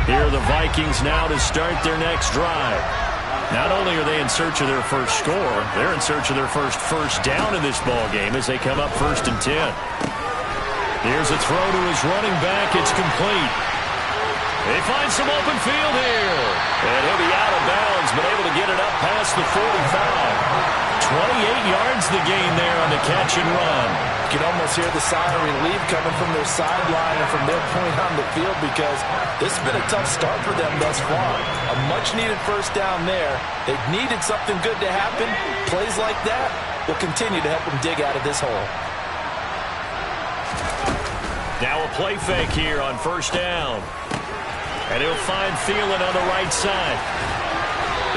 Here are the Vikings now to start their next drive. Not only are they in search of their first score, they're in search of their first down in this ball game as they come up 1st and 10. Here's a throw to his running back. It's complete. They find some open field here. And he'll be out of bounds, but able to get it up past the 45. 28 yards the gain there on the catch and run. You can almost hear the sigh of relief coming from their sideline and from their point on the field, because this has been a tough start for them thus far. A much-needed first down there. They've needed something good to happen. Plays like that will continue to help them dig out of this hole. Now a play fake here on 1st down. And he'll find Thielen on the right side.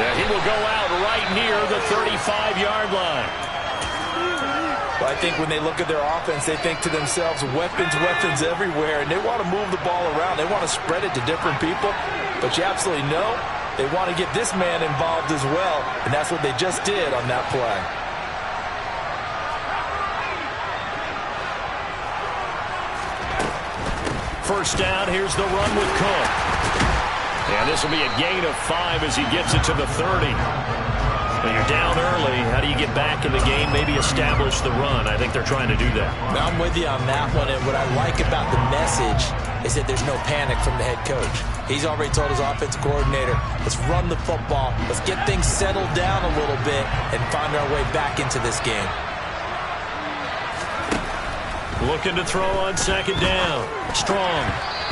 Yeah, he will go out right near the 35-yard line. But I think when they look at their offense, they think to themselves, weapons, weapons everywhere, and they want to move the ball around. They want to spread it to different people. But you absolutely know they want to get this man involved as well, and that's what they just did on that play. First down, here's the run with Cook. And this will be a gain of 5 as he gets it to the 30. When you're down early, how do you get back in the game, maybe establish the run? I think they're trying to do that. I'm with you on that one, and what I like about the message is that there's no panic from the head coach. He's already told his offensive coordinator, let's run the football, let's get things settled down a little bit and find our way back into this game. Looking to throw on 2nd down. Strong.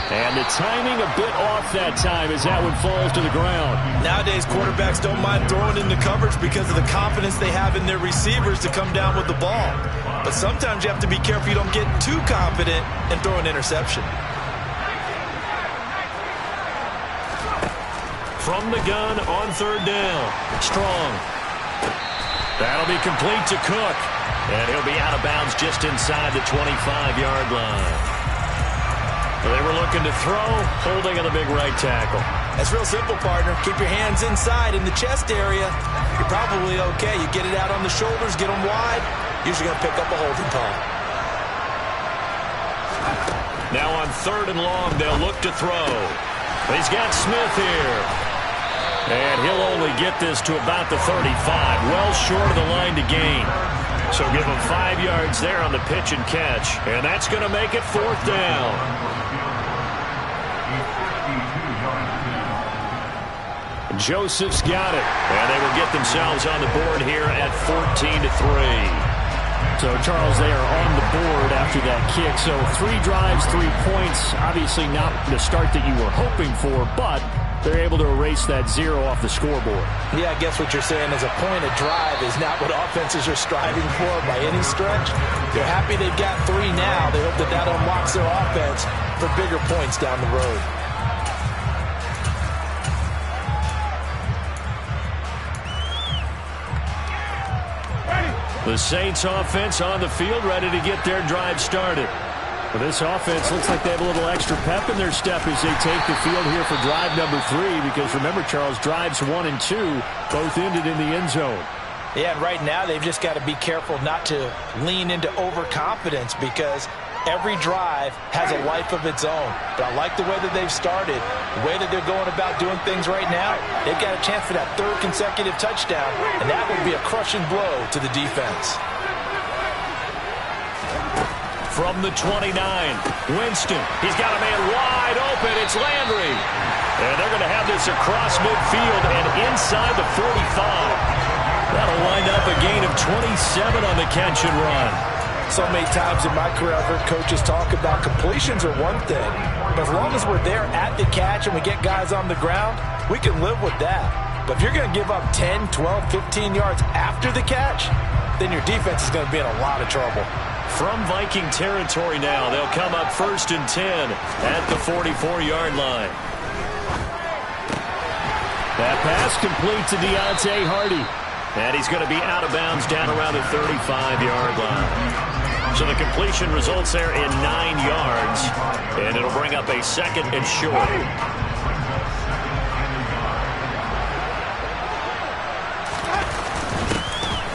And the timing a bit off that time as that one falls to the ground. Nowadays, quarterbacks don't mind throwing into coverage because of the confidence they have in their receivers to come down with the ball. But sometimes you have to be careful you don't get too confident and throw an interception. From the gun on 3rd down. Strong. That'll be complete to Cook. And he'll be out of bounds just inside the 25-yard line. They were looking to throw, holding on the big right tackle. That's real simple, partner. Keep your hands inside in the chest area. You're probably okay. You get it out on the shoulders, get them wide. Usually going to pick up a holding call. Now on 3rd and long, they'll look to throw. He's got Smith here. And he'll only get this to about the 35, well short of the line to gain. So give him 5 yards there on the pitch and catch. And that's going to make it 4th down. Joseph's got it. And they will get themselves on the board here at 14-3. So, Charles, they are on the board after that kick. So 3 drives, 3 points. Obviously not the start that you were hoping for, but they're able to erase that 0 off the scoreboard. Yeah, I guess what you're saying is a point of drive is not what offenses are striving for by any stretch. They're happy they've got 3 now. They hope that that unlocks their offense for bigger points down the road. The Saints offense on the field, ready to get their drive started. Well, this offense looks like they have a little extra pep in their step as they take the field here for drive number 3, because remember, Charles, drives 1 and 2 both ended in the end zone. Yeah, and right now they've just got to be careful not to lean into overconfidence, because every drive has a life of its own. But I like the way that they've started, the way that they're going about doing things right now. They've got a chance for that 3rd consecutive touchdown, and that would be a crushing blow to the defense. From the 29, Winston. He's got a man wide open. It's Landry. And they're going to have this across midfield and inside the 45. That'll wind up a gain of 27 on the catch and run. So many times in my career, I've heard coaches talk about completions are one thing, but as long as we're there at the catch and we get guys on the ground, we can live with that. But if you're going to give up 10, 12, 15 yards after the catch, then your defense is going to be in a lot of trouble. From Viking territory now, they'll come up 1st and 10 at the 44-yard line. That pass complete to Deontay Hardy. And he's going to be out of bounds down around the 35-yard line. So the completion results there in 9 yards. And it'll bring up a 2nd and short.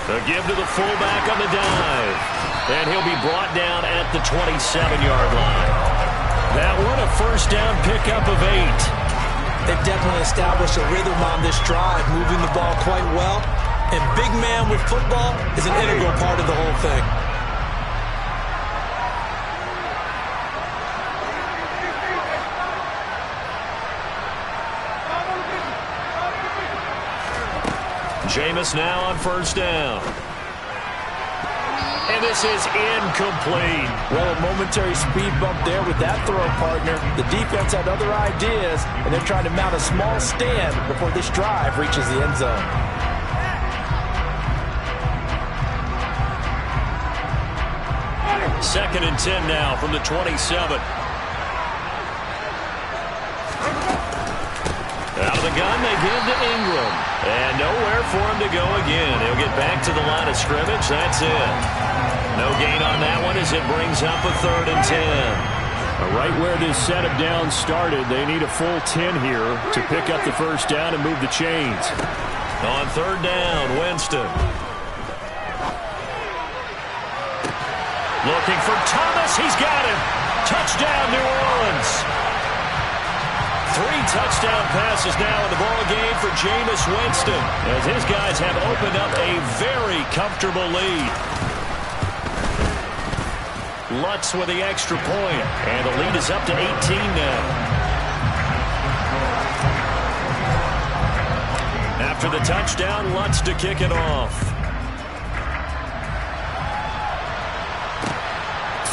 The give to the fullback on the dive. And he'll be brought down at the 27-yard line. That one a 1st down pickup of 8. They've definitely established a rhythm on this drive, moving the ball quite well. And big man with football is an integral part of the whole thing. Jameis now on first down. And this is incomplete. Well, a momentary speed bump there with that throw, partner. The defense had other ideas, and they're trying to mount a small stand before this drive reaches the end zone. Second and 10 now from the 27. Out of the gun, they give to Ingram. And nowhere for him to go again. He'll get back to the line of scrimmage. That's it. No gain on that one as it brings up a 3rd and 10. Right where this set of downs started, they need a full 10 here to pick up the first down and move the chains. On 3rd down, Winston. Looking for Thomas. He's got him. Touchdown, New Orleans. 3 touchdown passes now in the ball game for Jameis Winston, as his guys have opened up a very comfortable lead. Lutz with the extra point, and the lead is up to 18 now. After the touchdown, Lutz to kick it off.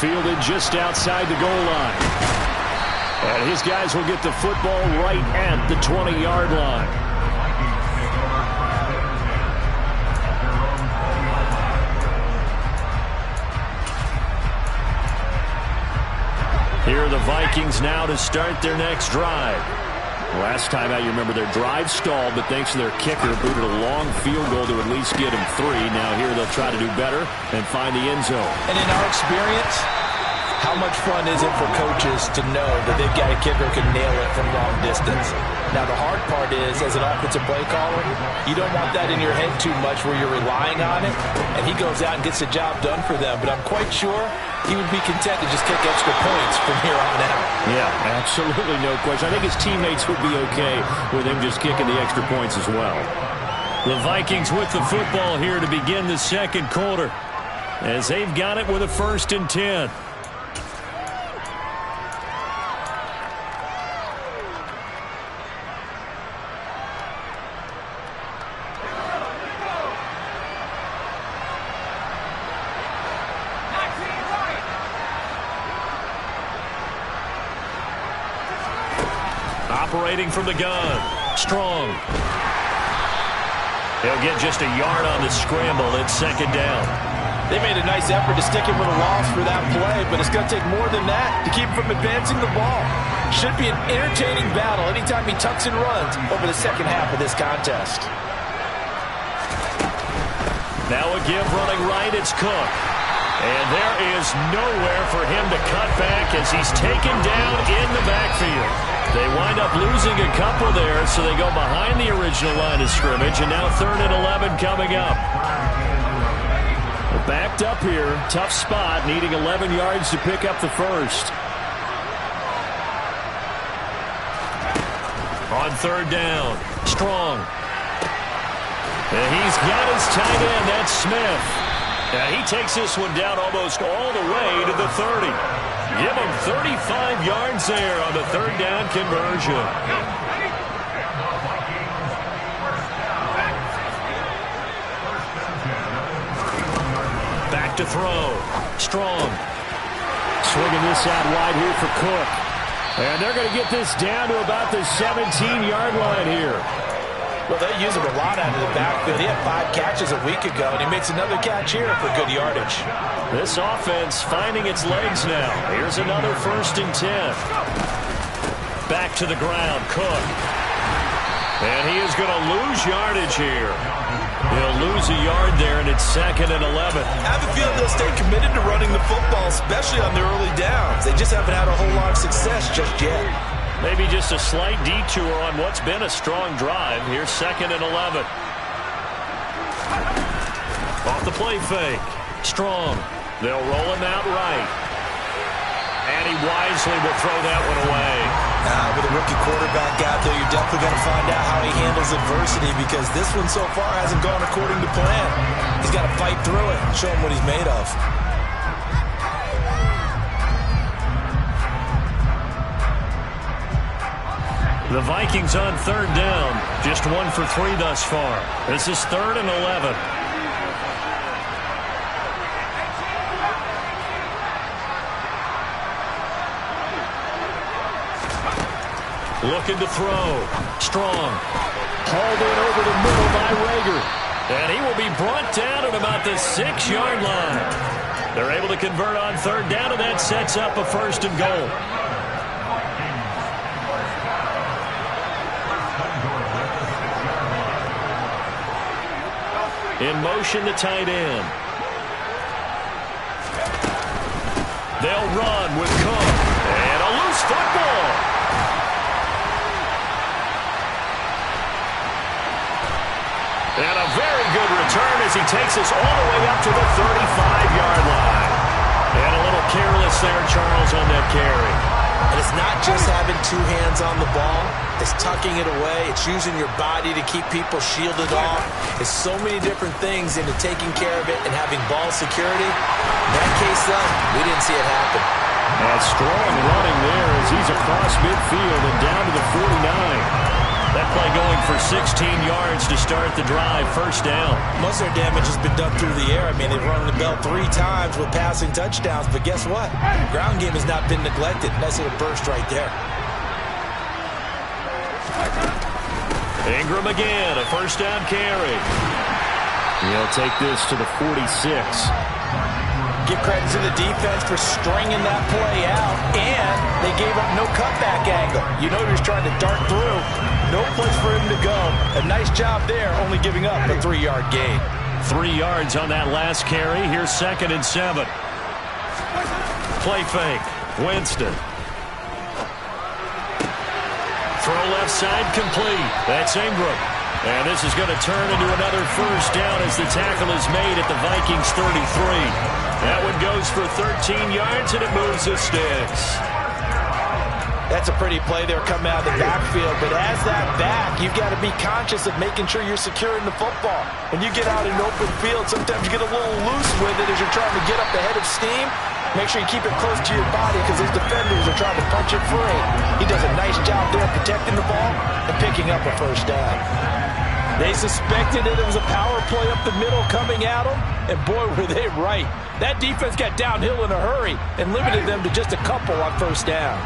Fielded just outside the goal line. And his guys will get the football right at the 20-yard line. Here are the Vikings now to start their next drive. Last time out, you remember their drive stalled, but thanks to their kicker, booted a long field goal to at least get him 3. Now here they'll try to do better and find the end zone. And in our experience, how much fun is it for coaches to know that they've got a kicker who can nail it from long distance? Now, the hard part is, as an offensive play caller, you don't want that in your head too much where you're relying on it, and he goes out and gets the job done for them. But I'm quite sure he would be content to just kick extra points from here on out. Yeah, absolutely no question. I think his teammates would be okay with him just kicking the extra points as well. The Vikings with the football here to begin the second quarter, as they've got it with a 1st and 10. Operating from the gun. Strong. He'll get just a yard on the scramble. It's 2nd down. They made a nice effort to stick him with a loss for that play, but it's going to take more than that to keep him from advancing the ball. Should be an entertaining battle anytime he tucks and runs over the second half of this contest. Now a give running right. It's Cook. And there is nowhere for him to cut back as he's taken down in the backfield. They wind up losing a couple there, so they go behind the original line of scrimmage, and now 3rd and 11 coming up. They're backed up here. Tough spot, needing 11 yards to pick up the first. On 3rd down, Strong. And he's got his tight end. That's Smith. Now he takes this one down almost all the way to the 30. Give him 35 yards there on the 3rd down conversion. Back to throw. Strong. Swinging this out wide here for Cook. And they're going to get this down to about the 17-yard line here. Well, they use him a lot out of the backfield. He had 5 catches a week ago, and he makes another catch here for good yardage. This offense finding its legs now. Here's another 1st and 10. Back to the ground, Cook. And he is going to lose yardage here. He'll lose a yard there, and it's 2nd and 11. I have a feeling they'll stay committed to running the football, especially on their early downs. They just haven't had a whole lot of success just yet. Maybe just a slight detour on what's been a strong drive. Here's 2nd and 11. Off the play fake. Strong. They'll roll him out right. And he wisely will throw that one away. With a rookie quarterback out there, you're definitely going to find out how he handles adversity, because this one so far hasn't gone according to plan. He's got to fight through it and show him what he's made of. The Vikings on third down. Just 1 for 3 thus far. This is 3rd and 11. Looking to throw. Strong. Hauled in over the middle by Rager. And he will be brought down at about the 6-yard line. They're able to convert on third down, and that sets up a 1st and goal. In motion, the tight end. They'll run with Cook. And a loose football. And a very good return as he takes us all the way up to the 35-yard line. And a little careless there, Charles, on that carry. And it's not just having 2 hands on the ball. It's tucking it away. It's using your body to keep people shielded off. It's so many different things into taking care of it and having ball security. In that case, though, we didn't see it happen. And strong running there as he's across midfield and down to the 49. That play going for 16 yards to start the drive, 1st down. Most of their damage has been done through the air. I mean, they've rung the bell 3 times with passing touchdowns, but guess what? Ground game has not been neglected. Nice little burst right there. Ingram again, a 1st down carry. He'll take this to the 46. Give credit to the defense for stringing that play out, and they gave up no cutback angle. You know he was trying to dart through. No place for him to go. A nice job there, only giving up a 3-yard gain. 3 yards on that last carry. Here's 2nd and 7. Play fake. Winston. Throw left side complete. That's Ingram. And this is going to turn into another 1st down as the tackle is made at the Vikings 33. That one goes for 13 yards, and it moves the sticks. That's a pretty play there coming out of the backfield. But as that back, you've got to be conscious of making sure you're securing the football. When you get out in open field, sometimes you get a little loose with it as you're trying to get up the head of steam. Make sure you keep it close to your body because those defenders are trying to punch it free. He does a nice job there protecting the ball and picking up a 1st down. They suspected that it was a power play up the middle coming at them, and boy, were they right. That defense got downhill in a hurry and limited them to just a couple on 1st down.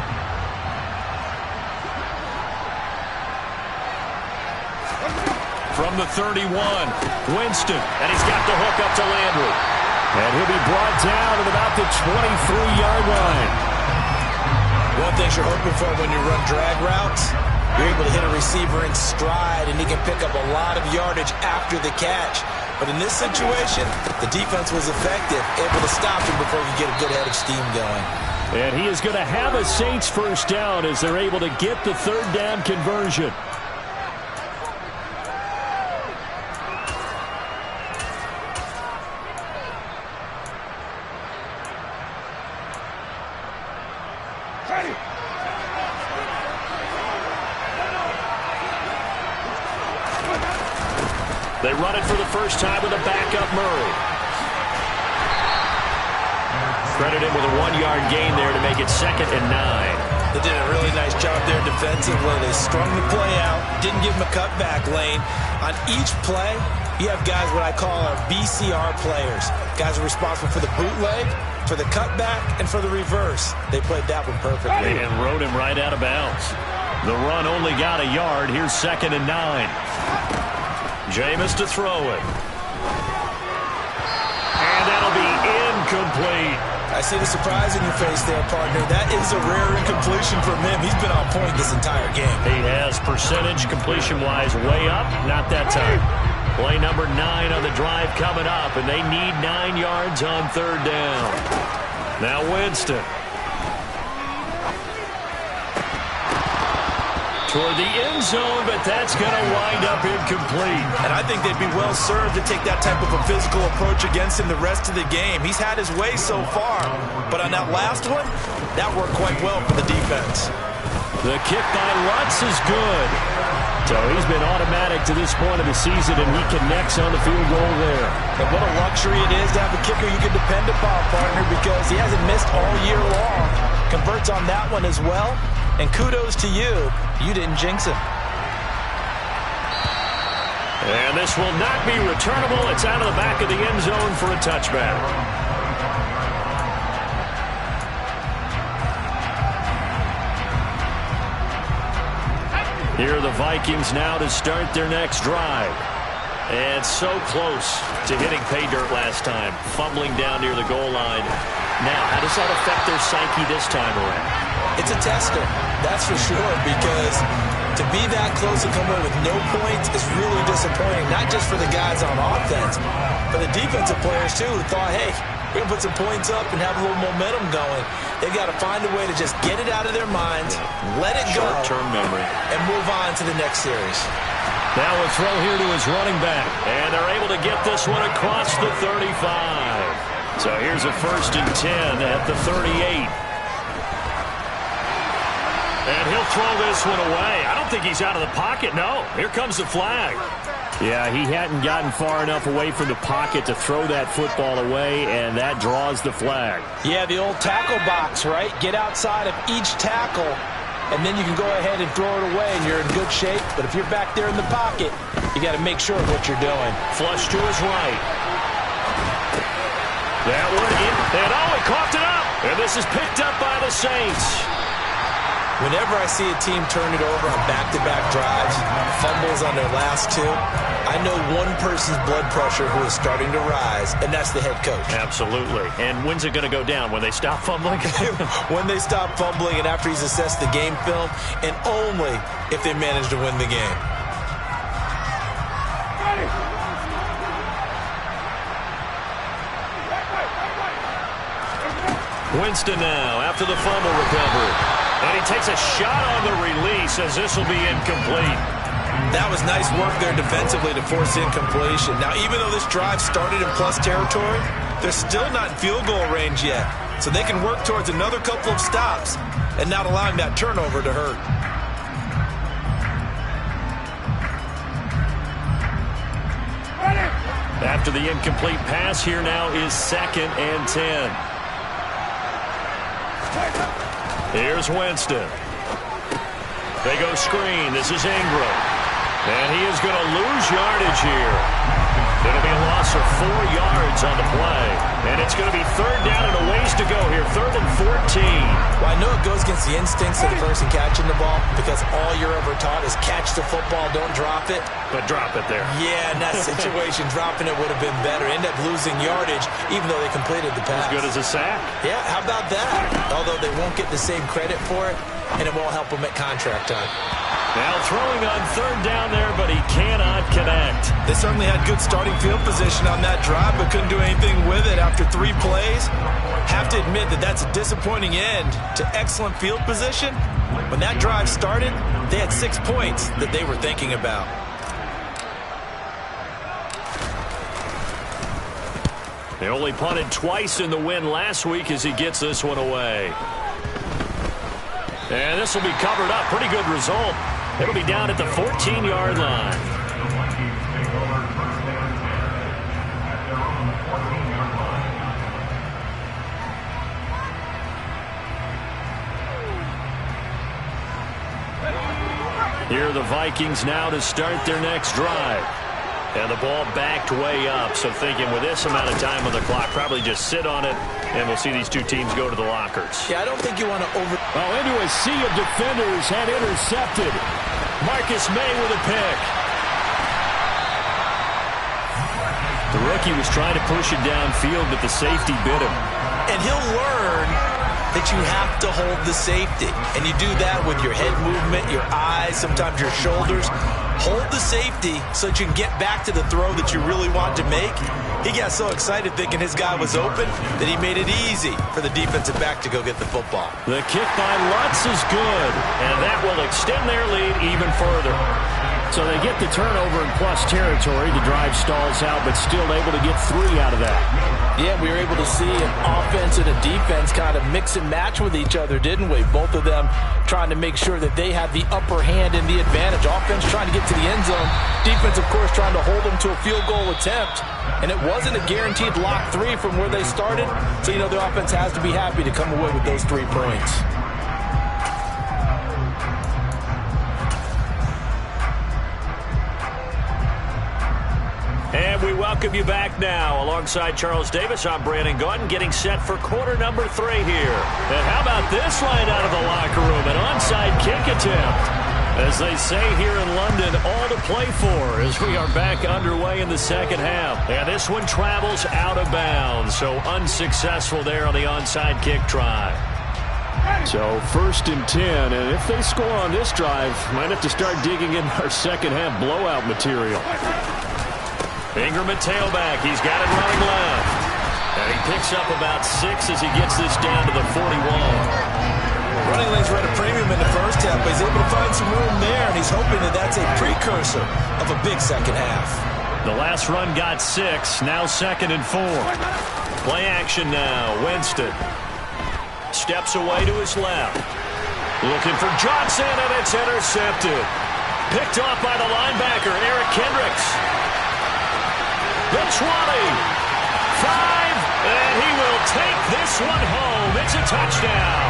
From the 31, Winston, and he's got the hook up to Landry. And he'll be brought down at about the 23-yard line. One thing you're hoping for when you run drag routes, you're able to hit a receiver in stride, and he can pick up a lot of yardage after the catch. But in this situation, the defense was effective, able to stop him before he get a good head of steam going. And he is going to have a Saints 1st down as they're able to get the 3rd down conversion. They run it for the 1st time with a backup Murray. Credit him with a 1-yard gain there to make it 2nd and 9. They did a really nice job there defensively. They strung the play out, didn't give him a cutback lane. On each play, you have guys what I call our BCR players. Guys are responsible for the bootleg, for the cutback, and for the reverse. They played that one perfectly. And rode him right out of bounds. The run only got a yard. Here's 2nd and 9. Jameis to throw it. And that'll be incomplete. I see the surprise in your face there, partner. That is a rare incompletion from him. He's been on point this entire game. He has percentage completion-wise way up. Not that time. Play number 9 on the drive coming up, and they need 9 yards on 3rd down. Now Winston. Toward the end zone, but that's going to wind up incomplete. And I think they'd be well served to take that type of a physical approach against him the rest of the game. He's had his way so far, but on that last one, that worked quite well for the defense. The kick by Lutz is good. So he's been automatic to this point of the season, and he connects on the field goal there. And what a luxury it is to have a kicker you can depend upon, partner, because he hasn't missed all year long. Converts on that one as well. And kudos to you. You didn't jinx him. And this will not be returnable. It's out of the back of the end zone for a touchback. Here are the Vikings now to start their next drive. And so close to hitting pay dirt last time. Fumbling down near the goal line. Now, how does that affect their psyche this time around? It's a tester, that's for sure, because to be that close and come away with no points is really disappointing, not just for the guys on offense, but the defensive players, too, who thought, hey, we're going to put some points up and have a little momentum going. They've got to find a way to just get it out of their minds, let it go, short-term memory, and move on to the next series. Now a throw here to his running back, and they're able to get this one across the 35. So here's a 1st and 10 at the 38. And he'll throw this one away. I don't think he's out of the pocket. No, here comes the flag. Yeah, he hadn't gotten far enough away from the pocket to throw that football away, and that draws the flag. Yeah, the old tackle box, right? Get outside of each tackle, and then you can go ahead and throw it away, and you're in good shape. But if you're back there in the pocket, you got to make sure of what you're doing. Flush to his right. That one in, and he coughed it up. And this is picked up by the Saints. Whenever I see a team turn it over on back-to-back drives, fumbles on their last two, I know one person's blood pressure who is starting to rise, and that's the head coach. Absolutely. And when's it going to go down? When they stop fumbling? When they stop fumbling and after he's assessed the game film, and only if they manage to win the game. Winston now after the fumble recovery. And he takes a shot on the release as this will be incomplete. That was nice work there defensively to force incompletion. Now, even though this drive started in plus territory, they're still not in field goal range yet. So they can work towards another couple of stops and not allowing that turnover to hurt. After the incomplete pass, here now is 2nd and 10. Here's Winston. They go screen. This is Ingram. And he is going to lose yardage here. It'll be a loss of 4 yards on the play. And it's going to be 3rd down and a ways to go here. 3rd and 14. Well, I know it goes against the instincts of the person catching the ball because all you're ever taught is catch the football, don't drop it. But drop it there. Yeah, in that situation, dropping it would have been better. End up losing yardage even though they completed the pass. As good as a sack. Yeah, how about that? Although they won't get the same credit for it, and it won't help them at contract time. Now throwing on 3rd down there, but he cannot connect. They certainly had good starting field position on that drive, but couldn't do anything with it after 3 plays. Have to admit that that's a disappointing end to excellent field position. When that drive started, they had 6 points that they were thinking about. They only punted twice in the win last week as he gets this one away. And this will be covered up. Pretty good result. It'll be down at the 14-yard line. Here are the Vikings now to start their next drive. And the ball backed way up, so thinking with this amount of time on the clock, probably just sit on it, and we'll see these two teams go to the lockers. Yeah, I don't think you want to Oh, into a sea of defenders and intercepted. Marcus May with a pick. The rookie was trying to push it downfield, but the safety bit him. And he'll learn that you have to hold the safety. And you do that with your head movement, your eyes, sometimes your shoulders. Hold the safety so that you can get back to the throw that you really want to make. He got so excited thinking his guy was open that he made it easy for the defensive back to go get the football. The kick by Lutz is good, and that will extend their lead even further. So they get the turnover in plus territory. The drive stalls out, but still able to get 3 out of that. Yeah, we were able to see an offense and a defense kind of mix and match with each other, didn't we? Both of them trying to make sure that they had the upper hand and the advantage. Offense trying to get to the end zone. Defense, of course, trying to hold them to a field goal attempt. And it wasn't a guaranteed lock 3 from where they started. So, you know, the offense has to be happy to come away with those 3 points. And we welcome you back now. Alongside Charles Davis, I'm Brandon Gaudin, getting set for quarter number 3 here. And how about this line out of the locker room? An onside kick attempt. As they say here in London, all to play for as we are back underway in the second half. And this one travels out of bounds, so unsuccessful there on the onside kick try. So 1st and 10, and if they score on this drive, might have to start digging in our second half blowout material. Ingram at tailback. He's got it running left. And he picks up about 6 as he gets this down to the 41. Running lanes were at a premium in the first half, but he's able to find some room there, and he's hoping that that's a precursor of a big second half. The last run got 6. Now 2nd and 4. Play action now. Winston steps away to his left. Looking for Johnson, and it's intercepted. Picked off by the linebacker, Eric Kendricks. The 20, 5, and he will take this one home. It's a touchdown.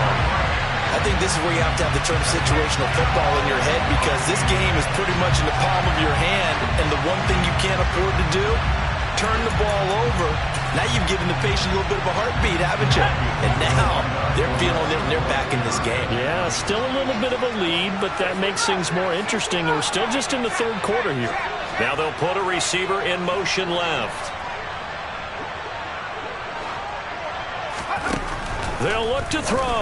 I think this is where you have to have the term situational football in your head, because this game is pretty much in the palm of your hand, and the one thing you can't afford to do, turn the ball over. Now you've given the patient a little bit of a heartbeat, haven't you? And now they're feeling it, and they're back in this game. Yeah, still a little bit of a lead, but that makes things more interesting. We're still just in the 3rd quarter here. Now they'll put a receiver in motion left. They'll look to throw.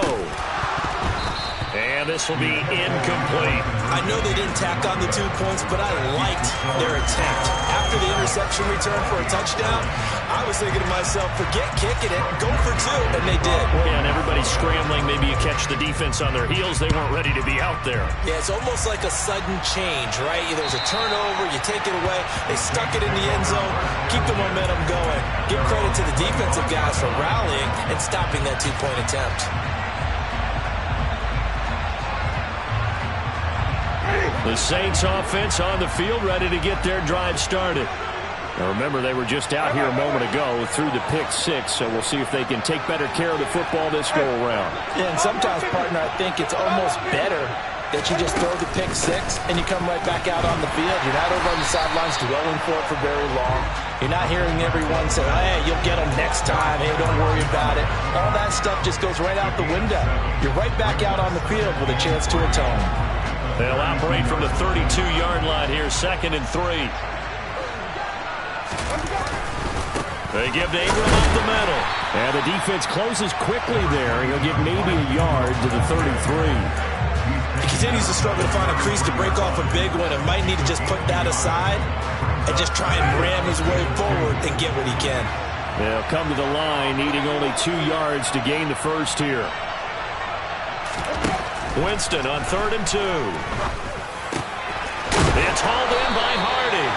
And this will be incomplete. I know they didn't tack on the 2 points, but I liked their attempt. After the interception return for a touchdown, I was thinking to myself, forget kicking it, go for 2, and they did. Yeah, and everybody's scrambling. Maybe you catch the defense on their heels. They weren't ready to be out there. Yeah, it's almost like a sudden change, right? There's a turnover, you take it away, they stuck it in the end zone, keep the momentum going. Give credit to the defensive guys for rallying and stopping that 2-point attempt. The Saints offense on the field, ready to get their drive started. Now remember, they were just out here a moment ago through the pick 6, so we'll see if they can take better care of the football this go-around. Yeah, and sometimes, partner, I think it's almost better that you just throw the pick 6 and you come right back out on the field. You're not over on the sidelines dwelling for it for very long. You're not hearing everyone say, hey, you'll get them next time. Hey, don't worry about it. All that stuff just goes right out the window. You're right back out on the field with a chance to atone. They'll operate from the 32-yard line here, 2nd and 3. They give to Ingram up the middle. And the defense closes quickly there. He'll get maybe a yard to the 33. He continues to struggle to find a crease to break off a big one, and might need to just put that aside and just try and ram his way forward and get what he can. They'll come to the line, needing only 2 yards to gain the first here. Winston on 3rd and 2. It's hauled in by Hardy.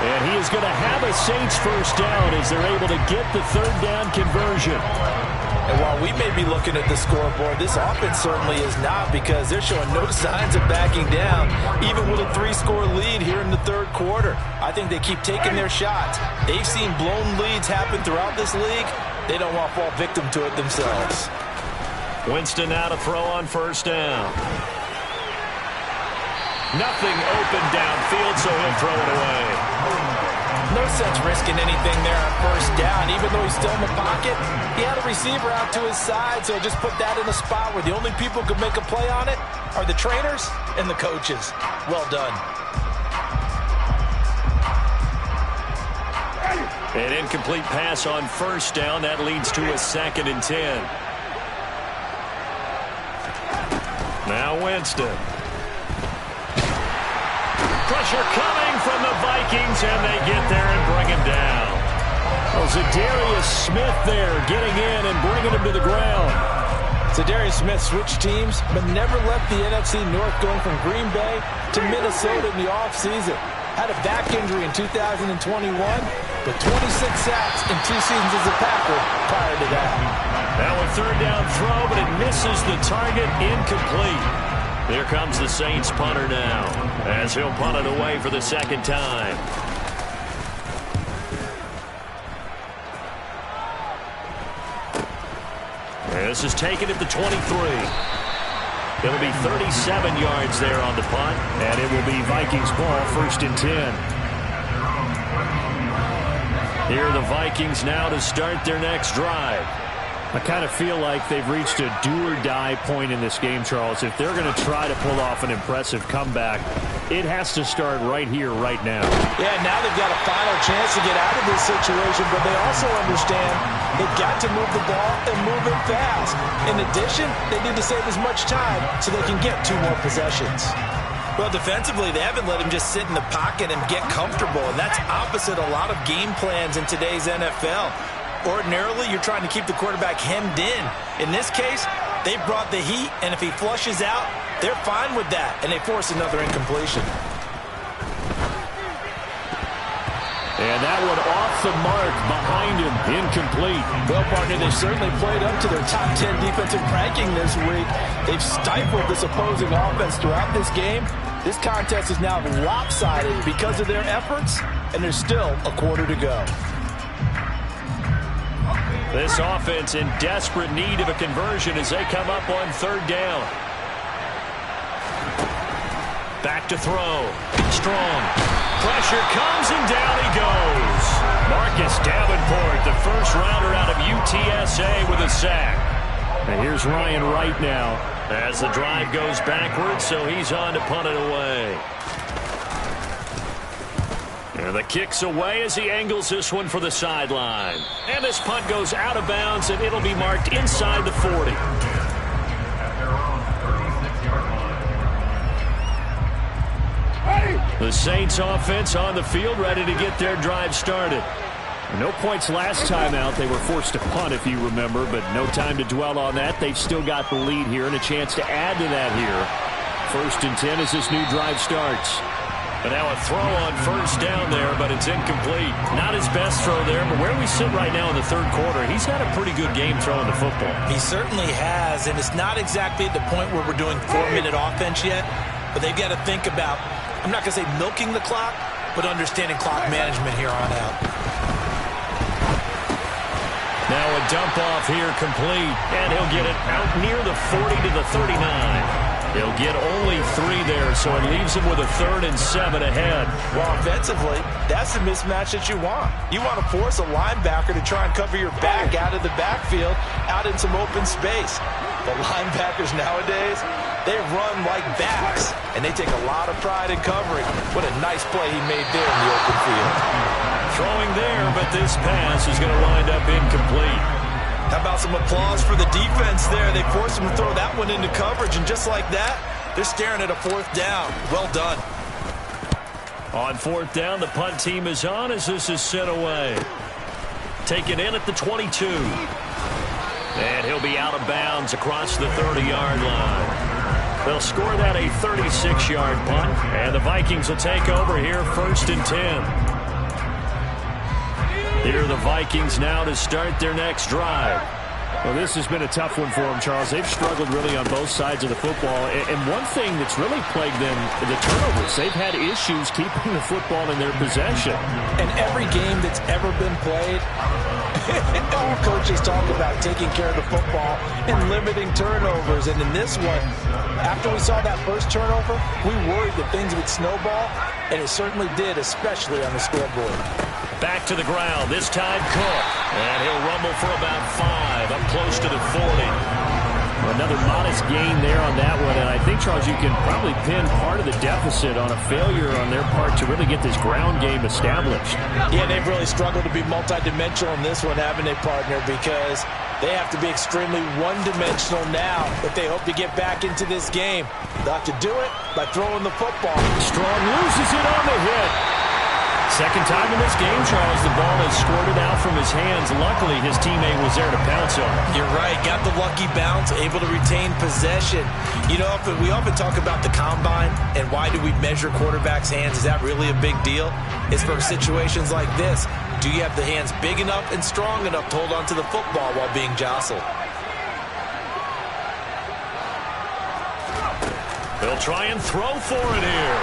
And he is going to have a Saints first down as they're able to get the 3rd down conversion. And while we may be looking at the scoreboard, this offense certainly is not, because they're showing no signs of backing down, even with a 3-score lead here in the 3rd quarter. I think they keep taking their shots. They've seen blown leads happen throughout this league. They don't want to fall victim to it themselves. Winston now to throw on 1st down. Nothing open downfield, so he'll throw it away. No sense risking anything there on 1st down. Even though he's still in the pocket, he had a receiver out to his side, so just put that in a spot where the only people who can make a play on it are the trainers and the coaches. Well done. An incomplete pass on 1st down. That leads to a 2nd and 10. Now Winston. Pressure coming from the Vikings, and they get there and bring him down. Well, Zadarius Smith there getting in and bringing him to the ground. So Darius Smith switched teams, but never left the NFC North, going from Green Bay to Minnesota in the offseason. Had a back injury in 2021, but 26 sacks in 2 seasons as a Packer prior to that. Now a third down throw, but it misses the target, incomplete. Here comes the Saints punter now, as he'll punt it away for the second time. This is taken at the 23. It'll be 37 yards there on the punt, and it will be Vikings ball, 1st and 10. Here are the Vikings now to start their next drive. I kind of feel like they've reached a do-or-die point in this game, Charles. If they're going to try to pull off an impressive comeback, it has to start right here, right now. Yeah, now they've got a final chance to get out of this situation, but they also understand they've got to move the ball and move it fast. In addition, they need to save as much time so they can get 2 more possessions. Well, defensively, they haven't let him just sit in the pocket and get comfortable, and that's opposite a lot of game plans in today's NFL. Ordinarily, you're trying to keep the quarterback hemmed in. In this case, they brought the heat, and if he flushes out, they're fine with that, and they force another incompletion. And that one off the mark behind him, incomplete. Well, partner, they certainly played up to their top 10 defensive ranking this week. They've stifled this opposing offense throughout this game. This contest is now lopsided because of their efforts, and there's still a quarter to go. This offense in desperate need of a conversion as they come up on 3rd down. Back to throw. Strong. Pressure comes, and down he goes. Marcus Davenport, the first rounder out of UTSA, with a sack. And here's Ryan Wright now. As the drive goes backwards, so he's on to punt it away. And the kick's away as he angles this one for the sideline. And this punt goes out of bounds, and it'll be marked inside the 40. The Saints offense on the field, ready to get their drive started. No points last time out. They were forced to punt, if you remember, but no time to dwell on that. They've still got the lead here and a chance to add to that here. 1st and 10 as this new drive starts. But now a throw on 1st down there, but it's incomplete. Not his best throw there, but where we sit right now in the 3rd quarter, he's had a pretty good game throwing the football. He certainly has, and it's not exactly at the point where we're doing 4-minute offense yet, but they've got to think about, I'm not going to say milking the clock, but understanding clock management here on out. Now a dump off here complete, and he'll get it out near the 40 to the 39. He'll get only 3 there, so it leaves him with a 3rd and 7 ahead. Well, offensively, that's the mismatch that you want. You want to force a linebacker to try and cover your back out of the backfield, out in some open space. The linebackers nowadays, they run like backs, and they take a lot of pride in covering. What a nice play he made there in the open field. Throwing there, but this pass is going to wind up incomplete. How about some applause for the defense there? They forced him to throw that one into coverage, and just like that, they're staring at a 4th down. Well done. On 4th down, the punt team is on as this is sent away. Taken in at the 22. And he'll be out of bounds across the 30-yard line. They'll score that a 36-yard punt, and the Vikings will take over here 1st and 10. Here are the Vikings now to start their next drive. Well, this has been a tough one for them, Charles. They've struggled really on both sides of the football. And one thing that's really plagued them, the turnovers. They've had issues keeping the football in their possession. In every game that's ever been played, all coaches talk about taking care of the football and limiting turnovers. And in this one, after we saw that first turnover, we worried that things would snowball, and it certainly did, especially on the scoreboard. Back to the ground, this time Cook. And he'll rumble for about 5, up close to the 40. Another modest gain there on that one, and I think, Charles, you can probably pin part of the deficit on a failure on their part to really get this ground game established. Yeah, they've really struggled to be multidimensional in this one, haven't they, partner? Because they have to be extremely one-dimensional now if they hope to get back into this game. They'll have to do it by throwing the football. Strong loses it on the hit. Second time in this game, Charles, the ball has squirted out from his hands. Luckily, his teammate was there to pounce on it. You're right. Got the lucky bounce, able to retain possession. You know, we often talk about the combine and why do we measure quarterbacks' hands. Is that really a big deal? It's for situations like this. Do you have the hands big enough and strong enough to hold on to the football while being jostled? They'll try and throw for it here.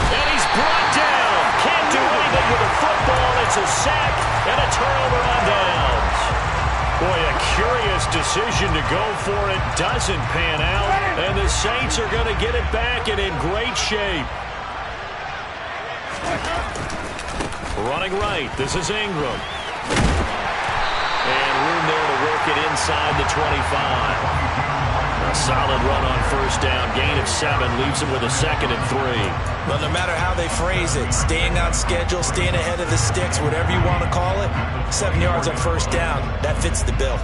And he's brought down. Can't do anything with the football. It's a sack and a turnover on downs. Boy, a curious decision to go for it. Doesn't pan out. And the Saints are going to get it back and in great shape. Running right. This is Ingram. And room there to work it inside the 25. A solid run on first down. Gain of 7 leaves him with a 2nd and 3. Well, no matter how they phrase it, staying on schedule, staying ahead of the sticks, whatever you want to call it, 7 yards on first down, that fits the bill.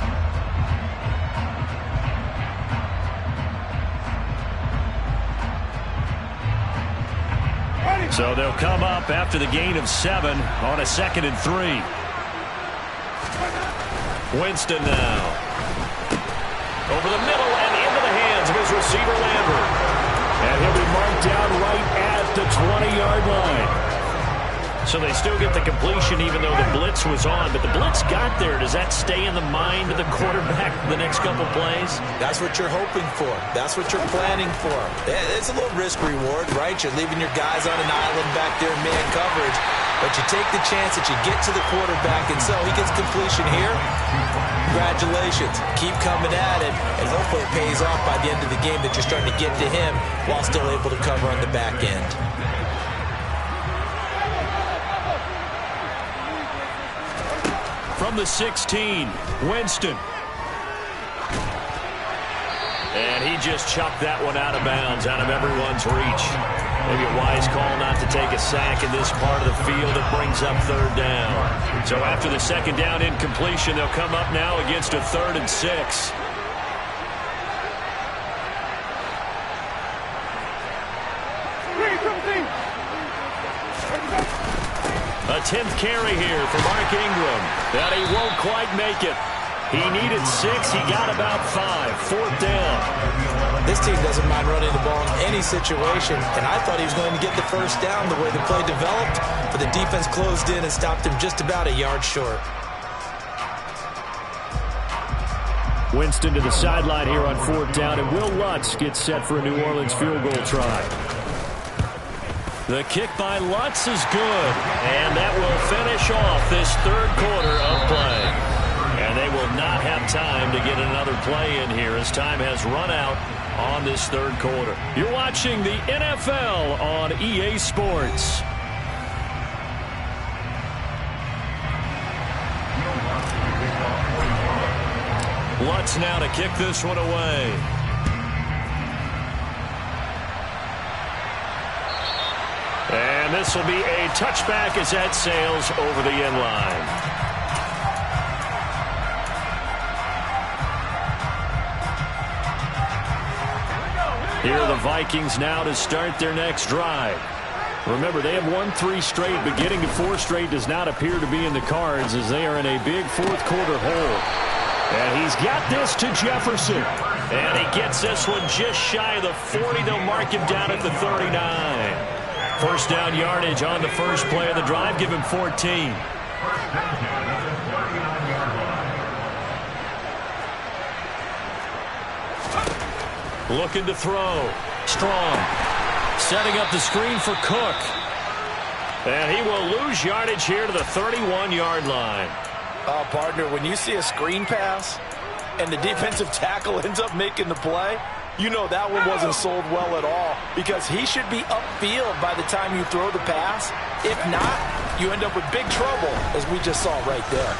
So they'll come up after the gain of 7 on a 2nd and 3. Winston now. Over the middle and into the hands of his receiver, Lambert. And he'll be marked down right at the 20-yard line. So they still get the completion even though the blitz was on. But the blitz got there. Does that stay in the mind of the quarterback the next couple plays? That's what you're hoping for. That's what you're planning for. It's a little risk-reward, right? You're leaving your guys on an island back there in man coverage. But you take the chance that you get to the quarterback, and so he gets completion here. Congratulations. Keep coming at it, and hopefully it pays off by the end of the game that you're starting to get to him while still able to cover on the back end. From the 16, Winston. And he just chucked that one out of bounds, out of everyone's reach. Maybe a wise call not to take a sack in this part of the field. It brings up 3rd down. So after the 2nd down incompletion, they'll come up now against a 3rd and 6. A 10th carry here for Mark Ingram. And he won't quite make it. He needed 6. He got about 5. 4th down. This team doesn't mind running the ball in any situation, and I thought he was going to get the first down the way the play developed, but the defense closed in and stopped him just about a yard short. Winston to the sideline here on 4th down, and Will Lutz gets set for a New Orleans field goal try. The kick by Lutz is good, and that will finish off this 3rd quarter of play. And they will not have time to get another play in here as time has run out on this 3rd quarter. You're watching the NFL on EA Sports. Lutz now to kick this one away. And this will be a touchback as that sails over the end line. Here are the Vikings now to start their next drive. Remember, they have won 3 straight, but getting to 4 straight does not appear to be in the cards as they are in a big 4th quarter hole. And he's got this to Jefferson. And he gets this one just shy of the 40. They'll mark him down at the 39. First down yardage on the first play of the drive. Give him 14. Looking to throw. Strong. Setting up the screen for Cook. And he will lose yardage here to the 31-yard line. Oh, partner, when you see a screen pass and the defensive tackle ends up making the play, you know that one wasn't sold well at all because he should be upfield by the time you throw the pass. If not, you end up with big trouble, as we just saw right there.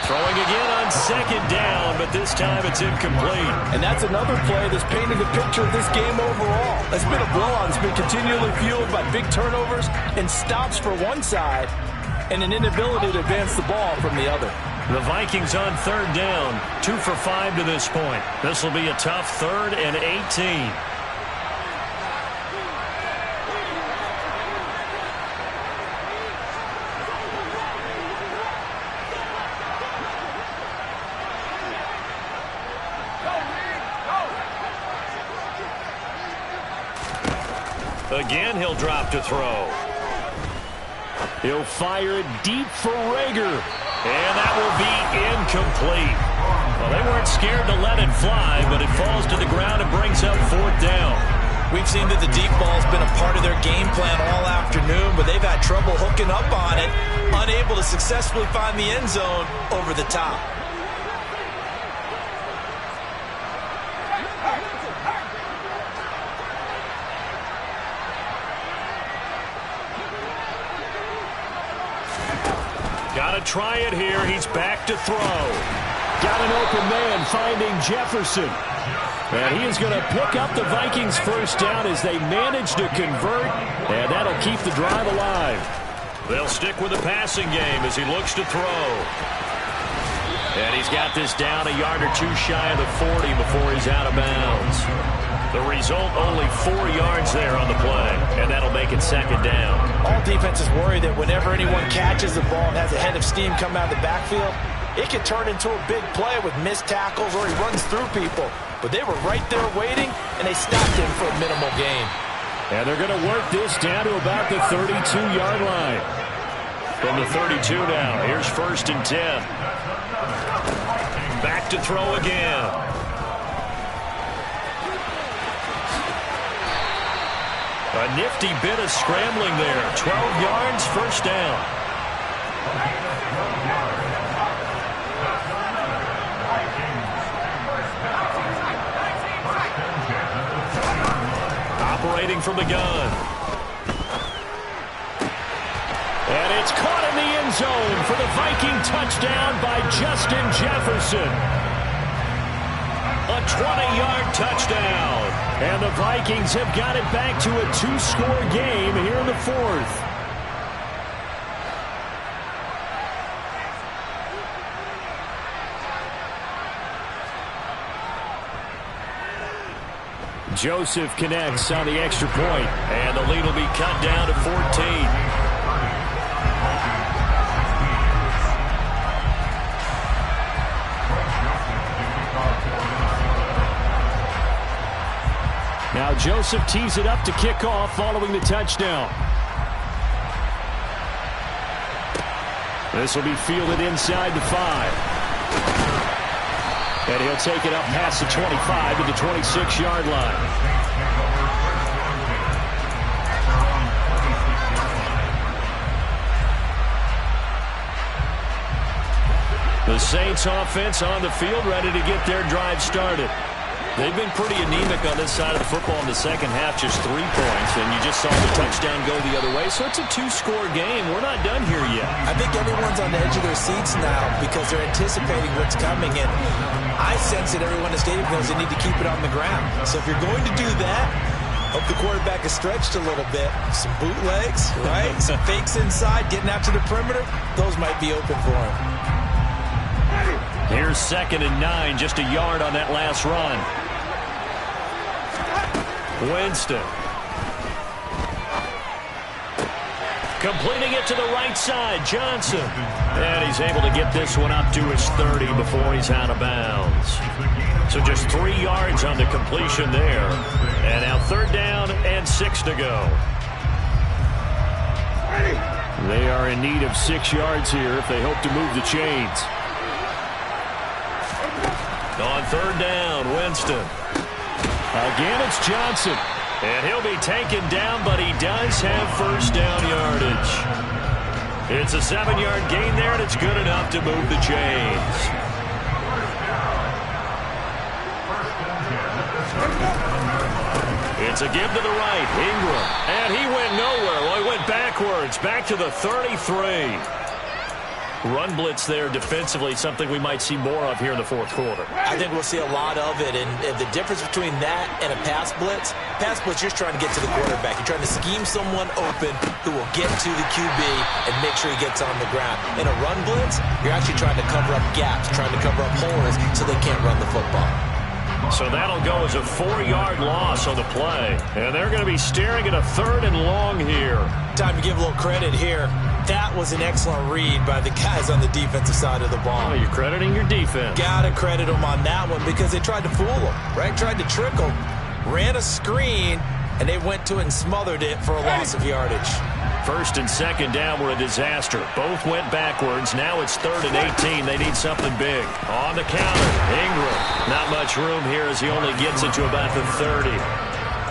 Throwing again on 2nd down, but this time it's incomplete. And that's another play that's painted the picture of this game overall. It's been a blowout. It's been continually fueled by big turnovers and stops for one side and an inability to advance the ball from the other. The Vikings on 3rd down, 2 for 5 to this point. This will be a tough 3rd and 18. Again, he'll drop to throw. He'll fire it deep for Rager. And that will be incomplete. Well, they weren't scared to let it fly, but it falls to the ground and brings up 4th down. We've seen that the deep ball's been a part of their game plan all afternoon, but they've had trouble hooking up on it, unable to successfully find the end zone over the top. Got to try it here. He's back to throw. Got an open man finding Jefferson. And he is going to pick up the Vikings' 1st down as they manage to convert, and that'll keep the drive alive. They'll stick with the passing game as he looks to throw. And he's got this down a yard or 2 shy of the 40 before he's out of bounds. The result, only 4 yards there on the play, and that'll make it 2nd down. All defenses worry that whenever anyone catches the ball and has a head of steam come out of the backfield, it can turn into a big play with missed tackles or he runs through people. But they were right there waiting, and they stopped him for a minimal gain. And they're going to work this down to about the 32-yard line. From the 32 now, here's 1st and 10. Back to throw again. A nifty bit of scrambling there. 12 yards, 1st down. Operating from the gun. And it's caught in the end zone for the Viking touchdown by Justin Jefferson. A 20-yard touchdown. And the Vikings have got it back to a 2-score game here in the 4th. Joseph connects on the extra point. And the lead will be cut down to 14. Now Joseph tees it up to kick off following the touchdown. This will be fielded inside the 5. And he'll take it up past the 25 to the 26-yard line. The Saints offense on the field, ready to get their drive started. They've been pretty anemic on this side of the football in the second half, just 3 points, and you just saw the touchdown go the other way. So it's a 2-score game. We're not done here yet. I think everyone's on the edge of their seats now because they're anticipating what's coming, and I sense that everyone in the stadium knows they need to keep it on the ground. So if you're going to do that, hope the quarterback is stretched a little bit. Some bootlegs, right? Some fakes inside, getting out to the perimeter. Those might be open for him. Here's 2nd and 9, just a yard on that last run. Winston. Completing it to the right side, Johnson. And he's able to get this one up to his 30 before he's out of bounds. So just 3 yards on the completion there. And now 3rd down and 6 to go. They are in need of 6 yards here if they hope to move the chains. On 3rd down, Winston. Again, it's Johnson. And he'll be taken down, but he does have 1st down yardage. It's a 7-yard gain there, and it's good enough to move the chains. It's a give to the right, Ingram. And he went nowhere. Well, he went backwards, back to the 33. Run blitz there defensively, something we might see more of here in the 4th quarter. I think we'll see a lot of it, and the difference between that and a pass blitz, you're just trying to get to the quarterback. You're trying to scheme someone open who will get to the QB and make sure he gets on the ground. In a run blitz, you're actually trying to cover up gaps, trying to cover up holes so they can't run the football. So that'll go as a 4-yard loss on the play. And they're going to be staring at a 3rd and long here. Time to give a little credit here. That was an excellent read by the guys on the defensive side of the ball. Oh, you're crediting your defense. Gotta credit them on that one because they tried to fool them, right? Tried to trick them, ran a screen, and they went to it and smothered it for a loss of yardage. First and second down were a disaster. Both went backwards. Now it's 3rd and 18. They need something big. On the counter, Ingram. Not much room here as he only gets it to about the 30.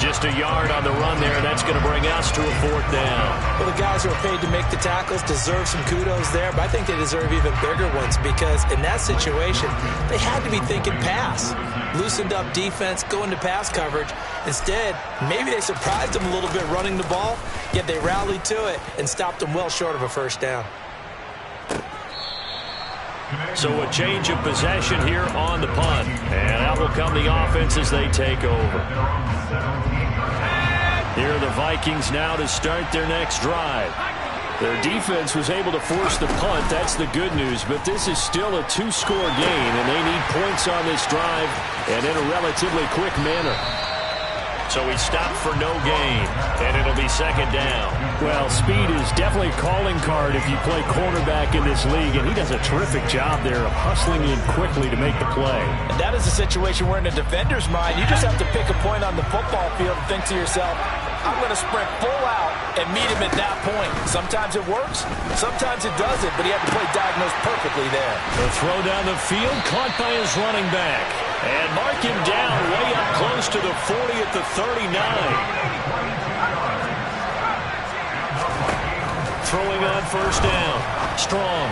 Just a yard on the run there, and that's going to bring us to a 4th down. Well, the guys who are paid to make the tackles deserve some kudos there, but I think they deserve even bigger ones because in that situation, they had to be thinking pass. Loosened up defense, go into pass coverage. Instead, maybe they surprised them a little bit running the ball, yet they rallied to it and stopped them well short of a first down. So a change of possession here on the punt. And out will come the offense as they take over. Here are the Vikings now to start their next drive. Their defense was able to force the punt. That's the good news. But this is still a 2-score game, and they need points on this drive and in a relatively quick manner. So he stopped for no gain, and it'll be 2nd down. Well, speed is definitely a calling card if you play cornerback in this league, and he does a terrific job there of hustling in quickly to make the play. And that is a situation where in a defender's mind, you just have to pick a point on the football field and think to yourself, I'm going to sprint full out and meet him at that point. Sometimes it works, sometimes it doesn't, but he had to play diagnosed perfectly there. The throw down the field, caught by his running back. And mark him down way up close to the 40 at the 39. Throwing on 1st down. Strong.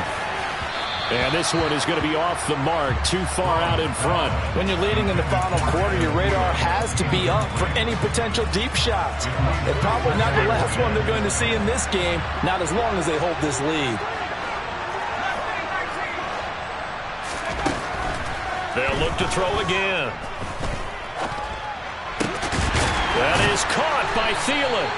And this one is going to be off the mark, too far out in front. When you're leading in the final quarter, your radar has to be up for any potential deep shots. And probably not the last one they're going to see in this game, not as long as they hold this lead. They'll look to throw again. That is caught by Thielen.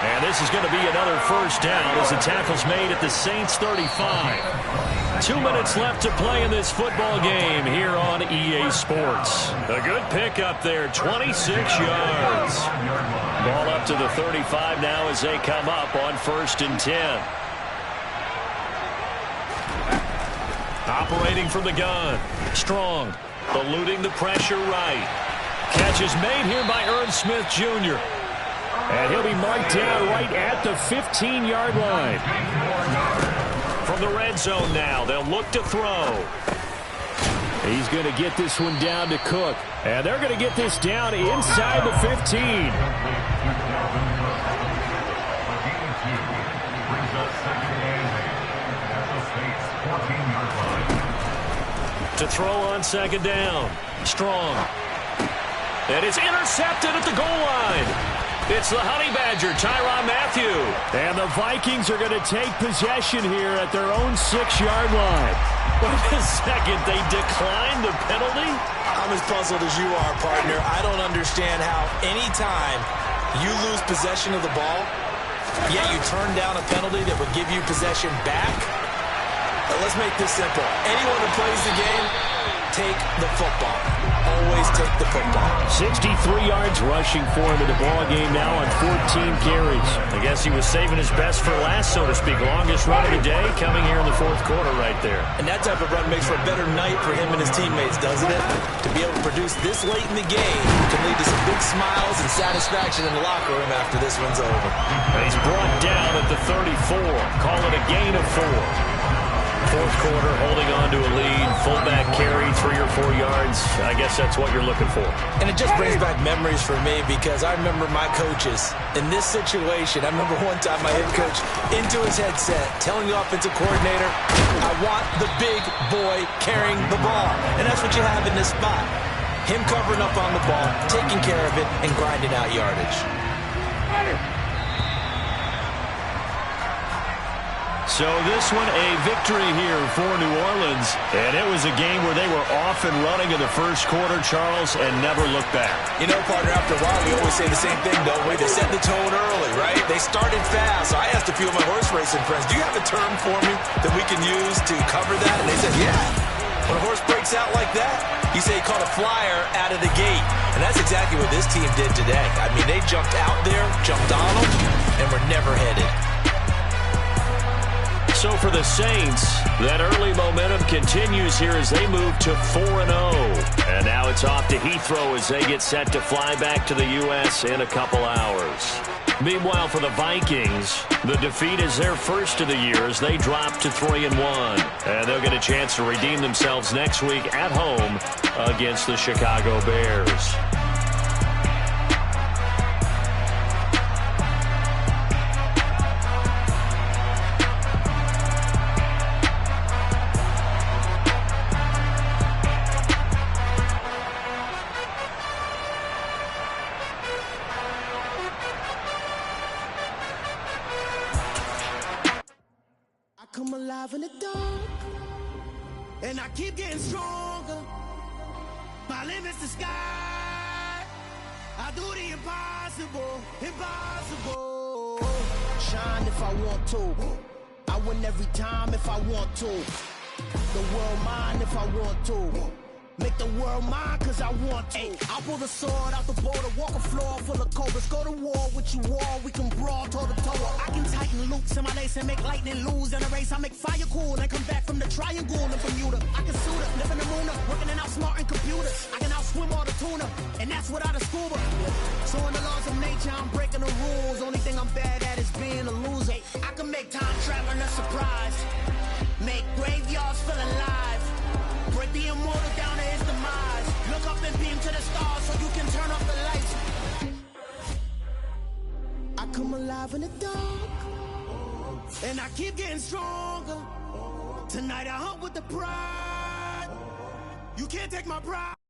And this is going to be another 1st down as the tackle's made at the Saints 35. 2 minutes left to play in this football game here on EA Sports. A good pickup there, 26 yards. Ball up to the 35 now as they come up on 1st and 10. Operating from the gun. Strong. Eluding the pressure right. Catch is made here by Irv Smith Jr. And he'll be marked down right at the 15-yard line. From the red zone now, they'll look to throw. He's going to get this one down to Cook. And they're going to get this down inside the 15. To throw on 2nd down. Strong. And it's intercepted at the goal line. It's the Honey Badger, Tyrann Mathieu. And the Vikings are going to take possession here at their own 6-yard line. Wait a second, they declined the penalty? I'm as puzzled as you are, partner. I don't understand how any time you lose possession of the ball, yet you turn down a penalty that would give you possession back. Let's make this simple. Anyone who plays the game, take the football. Always take the football. 63 yards rushing for him in the ball game now on 14 carries. I guess he was saving his best for last, so to speak. Longest run of the day coming here in the 4th quarter right there. And that type of run makes for a better night for him and his teammates, doesn't it? To be able to produce this late in the game can lead to some big smiles and satisfaction in the locker room after this one's over. And he's brought down at the 34. Call it a gain of 4. 4th quarter, holding on to a lead. Fullback carry, 3 or 4 yards. I guess that's what you're looking for. And it just brings back memories for me because I remember my coaches in this situation. I remember one time my head coach into his headset telling the offensive coordinator, I want the big boy carrying the ball. And that's what you have in this spot. Him covering up on the ball, taking care of it, and grinding out yardage. So this one a victory here for New Orleans. And it was a game where they were off and running in the 1st quarter, Charles, and never looked back. You know, partner, after a while, we always say the same thing, don't we? They set the tone early, right? They started fast. So I asked a few of my horse racing friends, do you have a term for me that we can use to cover that? And they said, yeah. When a horse breaks out like that, you say he caught a flyer out of the gate. And that's exactly what this team did today. I mean, they jumped out there, jumped on them, and were never headed. So So for the Saints, that early momentum continues here as they move to 4-0. And now it's off to Heathrow as they get set to fly back to the U.S. in a couple hours. Meanwhile, for the Vikings, the defeat is their first of the year as they drop to 3-1. And they'll get a chance to redeem themselves next week at home against the Chicago Bears. Come alive in the dark, and I keep getting stronger. My limit's the sky. I do the impossible, impossible. Shine if I want to. I win every time if I want to. The world mine if I want to. Make the world mine cause I want to. I'll pull the sword out the border, walk a floor full of cobras. Go to war with you all, we can brawl toe to toe. I can tighten loops in my lace and make lightning lose in a race. I make fire cool and come back from the triangle in Bermuda. I can suit up, live in the moon up, working and outsmarting computers. I can outswim all the tuna, and that's without a scuba. So in the laws of nature, I'm breaking the rules. Only thing I'm bad at is being a loser. I can make time traveling a surprise, make graveyards feel alive. Break the immortal down to his demise. Look up and beam to the stars so you can turn off the lights. I come alive in the dark, and I keep getting stronger. Tonight I hunt with the pride. You can't take my pride.